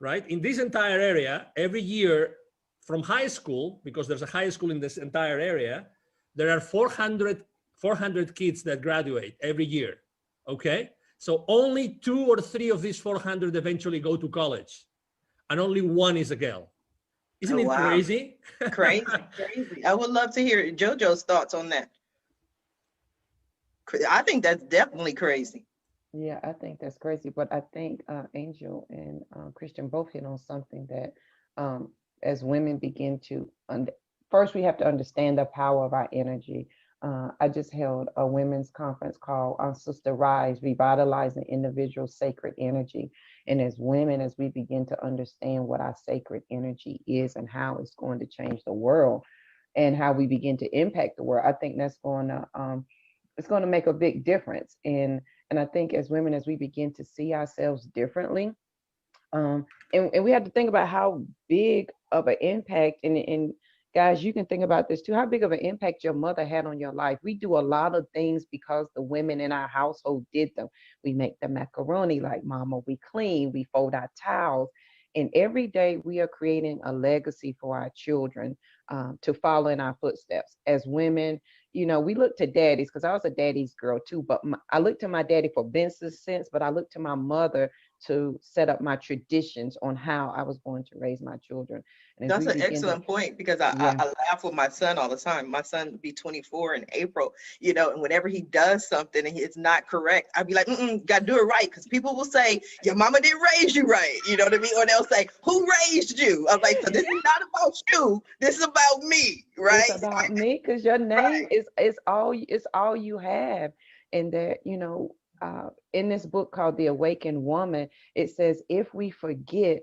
right? In this entire area, every year from high school, because there's a high school in this entire area, there are 400 kids that graduate every year, okay? So only 2 or 3 of these 400 eventually go to college, and only 1 is a girl. Isn't it crazy? Crazy, crazy. I would love to hear JoJo's thoughts on that. I think that's definitely crazy. Yeah, I think that's crazy. But I think Angel and Christian both hit on something that as women begin to, first we have to understand the power of our energy. I just held a women's conference called Sister Rise, Revitalizing Individual Sacred Energy. And as women, as we begin to understand what our sacred energy is and how it's going to change the world and how we begin to impact the world, I think that's going to, it's going to make a big difference. And I think as women, as we begin to see ourselves differently, and we have to think about how big of an impact, and guys, you can think about this too, how big of an impact your mother had on your life. We do a lot of things because the women in our household did them. We make the macaroni like mama, we clean, we fold our towels. And every day we are creating a legacy for our children to follow in our footsteps. As women, you know, we look to daddies, because I was a daddy's girl too, but I looked to my daddy for business sense, but I looked to my mother to set up my traditions on how I was going to raise my children. And that's an excellent point, because I laugh with my son all the time. My son will be 24 in April, you know, and whenever he does something and it's not correct, I'd be like, gotta do it right. Because people will say, your mama didn't raise you right. You know what I mean? Or they'll say, who raised you? I'm like, so this is not about you. This is about me, right? It's about me, because your name is all you have. And that, you know, in this book called The Awakened Woman, it says, if we forget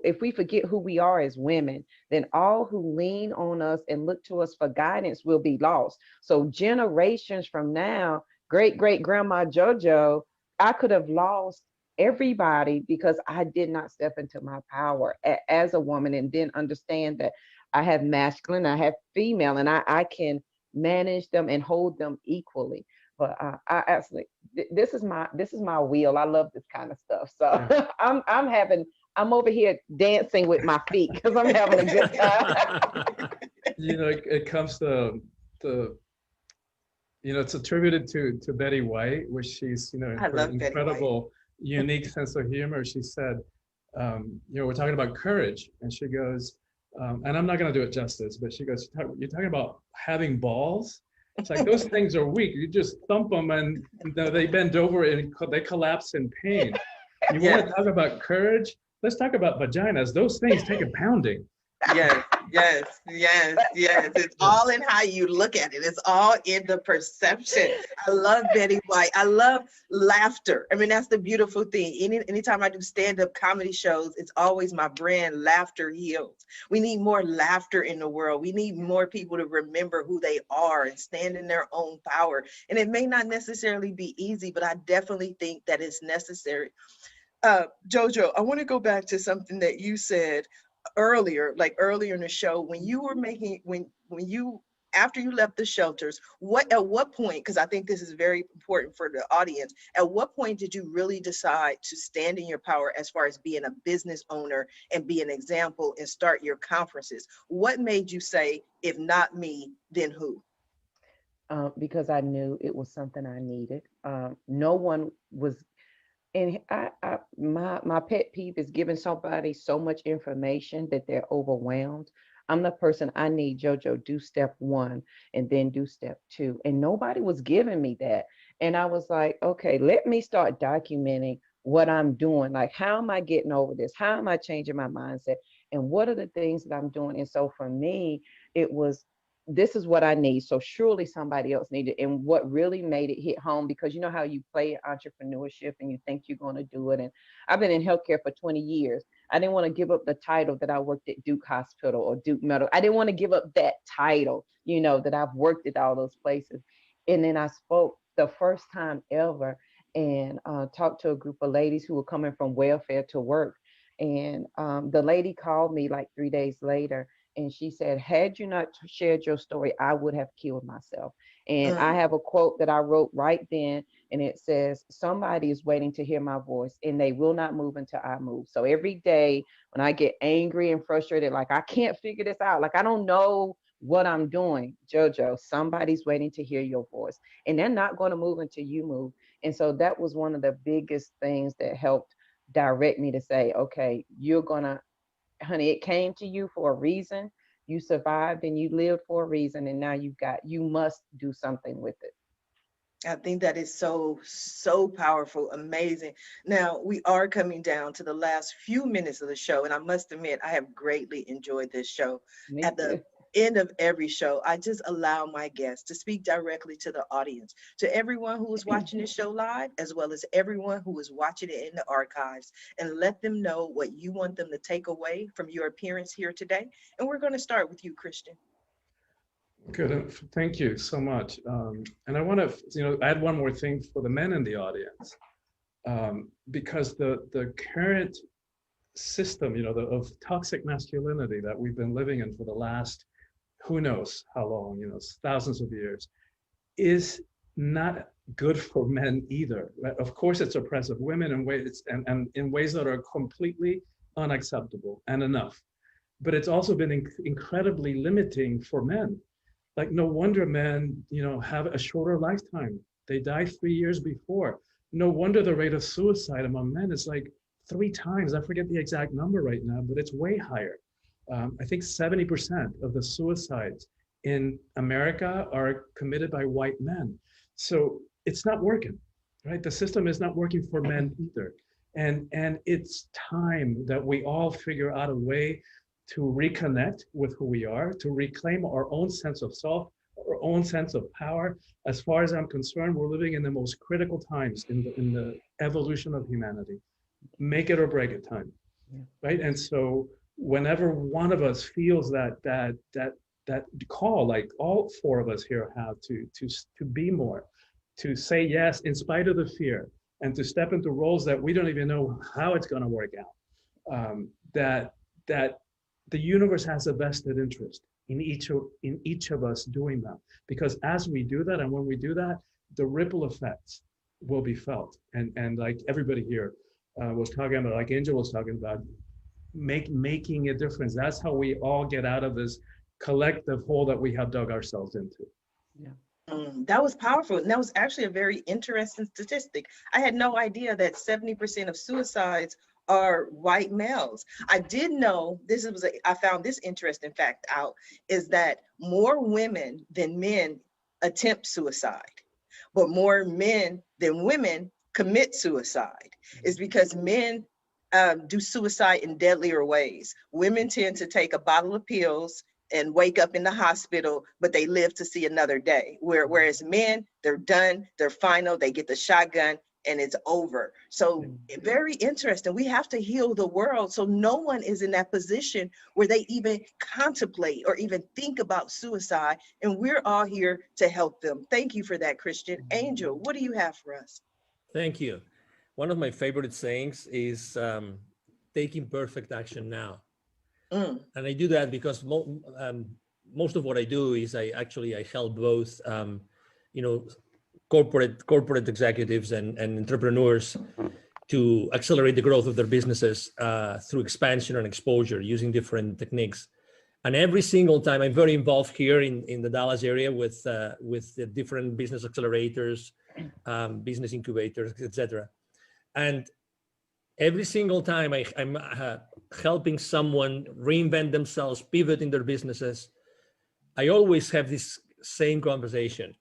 if we forget who we are as women, then all who lean on us and look to us for guidance will be lost. So generations from now, great grandma JoJo, I could have lost everybody because I did not step into my power as a woman, and then understand that I have masculine, I have female, and I can manage them and hold them equally. But I absolutely, this is my wheel. I love this kind of stuff. So I'm over here dancing with my feet because I'm having a good time. You know, it comes to you know, it's attributed to Betty White, which she's, you know, her incredible, unique sense of humor. She said, you know, we're talking about courage, and she goes, and I'm not going to do it justice, but she goes, you're talking about having balls. It's like, those things are weak. You just thump them and they bend over and they collapse in pain. You want to talk about courage? Let's talk about vaginas. Those things take a pounding. Yes. It's all in how you look at it. It's all in the perception. I love Betty White. I love laughter. I mean, that's the beautiful thing. Anytime I do stand-up comedy shows, it's always my brand, Laughter Heals. We need more laughter in the world. We need more people to remember who they are and stand in their own power. And it may not necessarily be easy, but I definitely think that it's necessary. JoJo, I want to go back to something that you said earlier in the show, when you were making, when you after you left the shelters, at what point, because I think this is very important for the audience, at what point did you really decide to stand in your power as far as being a business owner and be an example and start your conferences? What made you say, if not me, then who? Because I knew it was something I needed. No one was, and my pet peeve is giving somebody so much information that they're overwhelmed. I'm the person, I need JoJo, do step one and then do step two. And nobody was giving me that. And I was like, okay, let me start documenting what I'm doing. Like, how am I getting over this? How am I changing my mindset? And what are the things that I'm doing? And so for me, it was, this is what I need. So surely somebody else needed. And what really made it hit home, because you know how you play entrepreneurship and you think you're going to do it. And I've been in healthcare for 20 years. I didn't want to give up the title that I worked at Duke Hospital or Duke Medical. I didn't want to give up that title, you know, that I've worked at all those places. And then I spoke the first time ever and talked to a group of ladies who were coming from welfare to work. And the lady called me like 3 days later, and she said, had you not shared your story, I would have killed myself. And I Mm. have a quote that I wrote right then, and it says, somebody is waiting to hear my voice, and they will not move until I move. So every day when I get angry and frustrated, like I can't figure this out, like I don't know what I'm doing, JoJo, somebody's waiting to hear your voice, and they're not going to move until you move. And so that was one of the biggest things that helped direct me to say, okay, you're gonna, honey, it came to you for a reason. You survived and you lived for a reason, and now you must do something with it. I think that is so, so powerful, amazing. Now, we are coming down to the last few minutes of the show, and I must admit, I have greatly enjoyed this show. Me At the too. end of every show, I just allow my guests to speak directly to the audience, to everyone who is watching this show live, as well as everyone who is watching it in the archives, and let them know what you want them to take away from your appearance here today. And we're going to start with you, Christian. Good. Thank you so much. And I want to, add one more thing for the men in the audience, because the current system, of toxic masculinity that we've been living in for the last, who knows how long, thousands of years, is not good for men either. Right? Of course, it's oppressive women in ways and in ways that are completely unacceptable and enough. But it's also been incredibly limiting for men. Like, no wonder men, have a shorter lifetime. They die 3 years before. No wonder the rate of suicide among men is like 3 times. I forget the exact number right now, but it's way higher. I think 70% of the suicides in America are committed by white men. So it's not working, right? The system is not working for men either. And it's time that we all figure out a way to reconnect with who we are, to reclaim our own sense of self, our own sense of power. As far as I'm concerned, we're living in the most critical times in the evolution of humanity. Make it or break it time, Yeah. right? And so whenever one of us feels that call, like all four of us here have, to be more, to say yes in spite of the fear, and to step into roles that we don't even know how it's going to work out. That the universe has a vested interest in each of us doing that, because as we do that, and when we do that, the ripple effects will be felt. And like everybody here was talking about, like Angel was talking about, making a difference. That's how we all get out of this collective hole that we have dug ourselves into. Yeah. That was powerful. And that was actually a very interesting statistic. I had no idea that 70% of suicides are white males. I did know I found this interesting fact out, is that more women than men attempt suicide, but more men than women commit suicide. Is because men do suicide in deadlier ways. Women tend to take a bottle of pills and wake up in the hospital, but they live to see another day. Whereas men, they're done, they're final, they get the shotgun and it's over. So very interesting. We have to heal the world so no one is in that position where they even contemplate or even think about suicide. And we're all here to help them. Thank you for that, Christian. Angel, what do you have for us? Thank you. One of my favorite sayings is taking perfect action now. Mm. And I do that because most of what I do is I help both, you know, corporate executives and entrepreneurs to accelerate the growth of their businesses through expansion and exposure using different techniques. And every single time, I'm very involved here in the Dallas area with the different business accelerators, business incubators, etc. And every single time I'm helping someone reinvent themselves, pivot in their businesses, I always have this same conversation.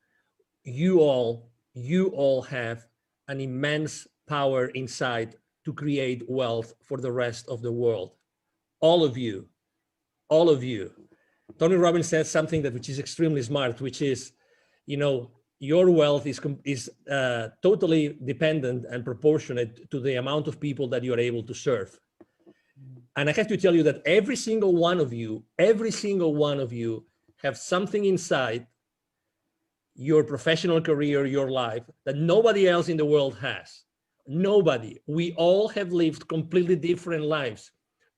You all have an immense power inside to create wealth for the rest of the world. All of you. Tony Robbins says something which is extremely smart, which is, you know, your wealth is totally dependent and proportionate to the amount of people that you are able to serve. And I have to tell you that every single one of you have something inside your professional career, your life, that nobody else in the world has. Nobody. We all have lived completely different lives.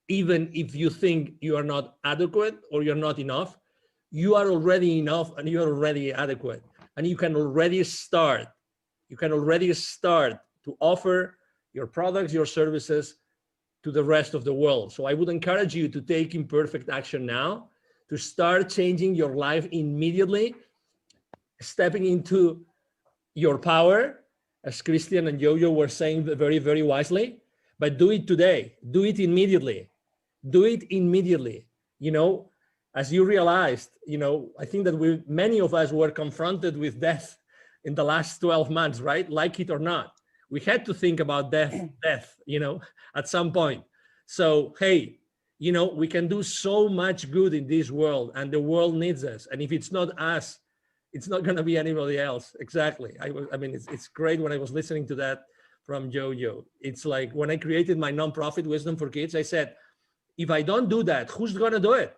Even if you think you are not adequate or you're not enough, you are already enough and you are already adequate. And you can already start. To offer your products, your services to the rest of the world. So I would encourage you to take imperfect action now, to start changing your life immediately, stepping into your power, as Christian and Jojo were saying very, very wisely, but do it today, do it immediately. You know, as you realized, you know, I think that many of us were confronted with death in the last 12 months, right? Like it or not. We had to think about death, you know, at some point. So, hey, you know, we can do so much good in this world and the world needs us. And if it's not us, it's not going to be anybody else. Exactly. I mean, it's great when I was listening to that from Jojo. It's like when I created my nonprofit Wisdom for Kids, I said, if I don't do that, who's going to do it?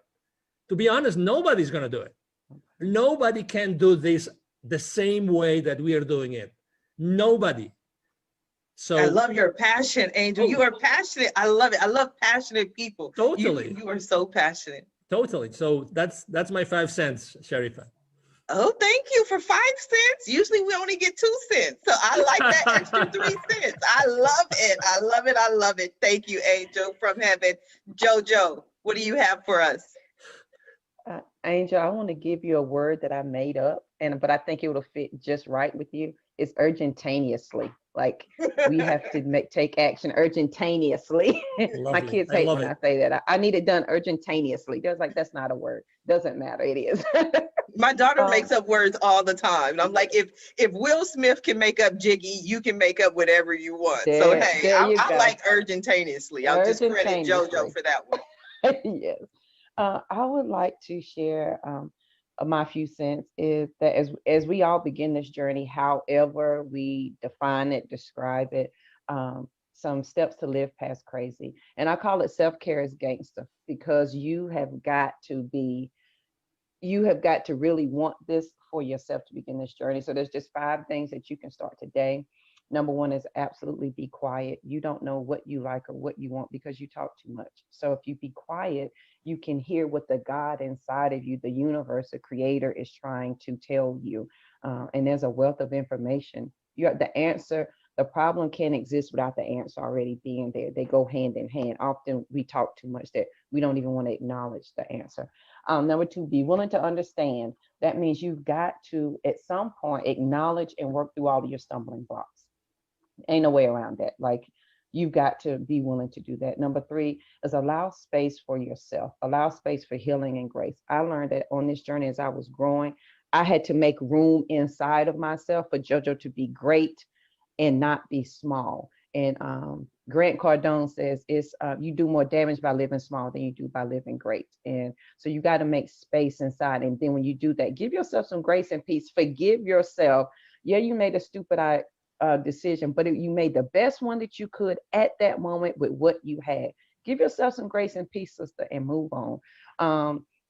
To be honest, nobody's going to do it. Nobody can do this the same way that we are doing it. Nobody. So I love your passion, Angel. You are passionate. I love it. I love passionate people. Totally. You are so passionate. Totally. So that's my 5 cents, Sharifa. Oh, thank you for 5 cents. Usually we only get 2 cents. So I like that extra 3 cents. I love it. I love it. I love it. Thank you, Angel from heaven. Jojo, what do you have for us? Angel, I want to give you a word that I made up, but I think it will fit just right with you. It's urgentaneously. Like we have to take action urgentaneously. My kids hate when I say that. I need it done urgentaneously. They're like, that's not a word. Doesn't matter. It is. My daughter makes up words all the time. And I'm like, if Will Smith can make up Jiggy, you can make up whatever you want. So hey, I like urgentaneously. I'll just credit JoJo for that one. Yes. I would like to share my few cents is that as we all begin this journey, however we define it, describe it, some steps to live past crazy. And I call it self-care as gangster, because you have got to really want this for yourself to begin this journey. So there's just 5 things that you can start today. Number 1 is absolutely be quiet. You don't know what you like or what you want because you talk too much. So if you be quiet, you can hear what the God inside of you, the universe, the creator is trying to tell you. And there's a wealth of information. You have the answer. The problem can't exist without the answer already being there. They go hand in hand. Often we talk too much that we don't even want to acknowledge the answer. Number 2, be willing to understand. That means you've got to, at some point, acknowledge and work through all of your stumbling blocks. Ain't no way around that. Like, you've got to be willing to do that. Number 3 is allow space for yourself. Allow space for healing and grace. I learned that on this journey as I was growing, I had to make room inside of myself for JoJo to be great and not be small. And Grant Cardone says it's you do more damage by living small than you do by living great. And so you got to make space inside. And then when you do that, give yourself some grace and peace. Forgive yourself. Yeah, you made a stupid decision, but you made the best one that you could at that moment with what you had. Give yourself some grace and peace, sister, and move on.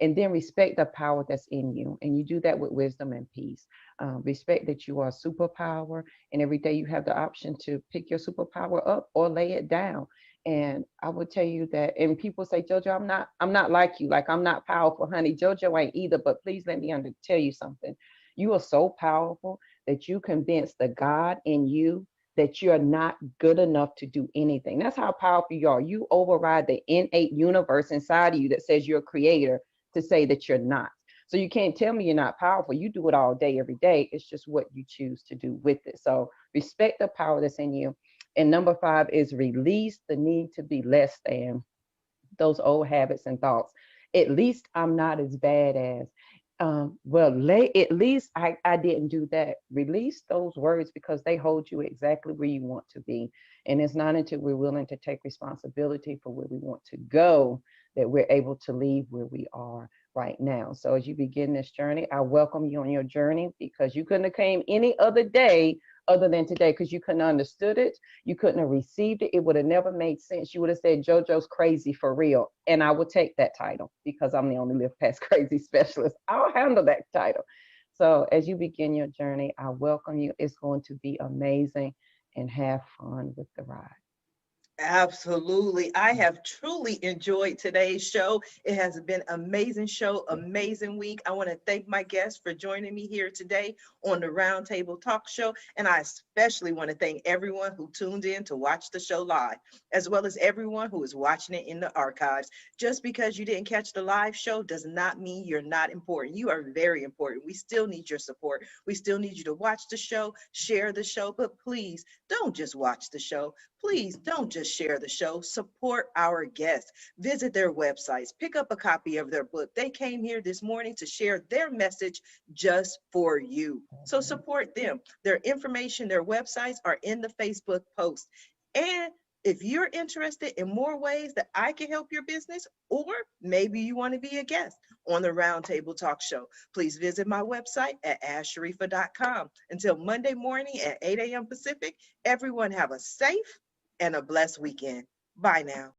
And then respect the power that's in you. And you do that with wisdom and peace. Respect that you are a superpower, and every day you have the option to pick your superpower up or lay it down. And I would tell you that, and people say, JoJo, I'm not like you. Like, I'm not powerful, honey. JoJo ain't either, but please let me tell you something. You are so powerful that you convince the God in you that you're not good enough to do anything. That's how powerful you are. You override the innate universe inside of you that says you're a creator to say that you're not. So you can't tell me you're not powerful. You do it all day, every day. It's just what you choose to do with it. So respect the power that's in you. And number 5 is release the need to be less than, those old habits and thoughts. At least I'm not as bad as, at least I didn't do that. Release those words because they hold you exactly where you want to be. And it's not until we're willing to take responsibility for where we want to go that we're able to leave where we are right now. So as you begin this journey, I welcome you on your journey, because you couldn't have came any other day other than today, because you couldn't have understood it. You couldn't have received it. It would have never made sense. You would have said, JoJo's crazy for real. And I would take that title because I'm the only Live Past Crazy specialist. I'll handle that title. So as you begin your journey, I welcome you. It's going to be amazing, and have fun with the ride. Absolutely. I have truly enjoyed today's show. It has been an amazing show, amazing week. I want to thank my guests for joining me here today on the Roundtable Talk Show. And I especially want to thank everyone who tuned in to watch the show live, as well as everyone who is watching it in the archives. Just because you didn't catch the live show does not mean you're not important. You are very important. We still need your support. We still need you to watch the show, share the show, but please don't just watch the show. Please don't just share the show. Support our guests. Visit their websites. Pick up a copy of their book. They came here this morning to share their message just for you. So support them. Their information, their websites are in the Facebook post. And if you're interested in more ways that I can help your business, or maybe you want to be a guest on the Roundtable Talk Show, please visit my website at asharifa.com. Until Monday morning at 8 a.m. Pacific, everyone have a safe and a blessed weekend. Bye now.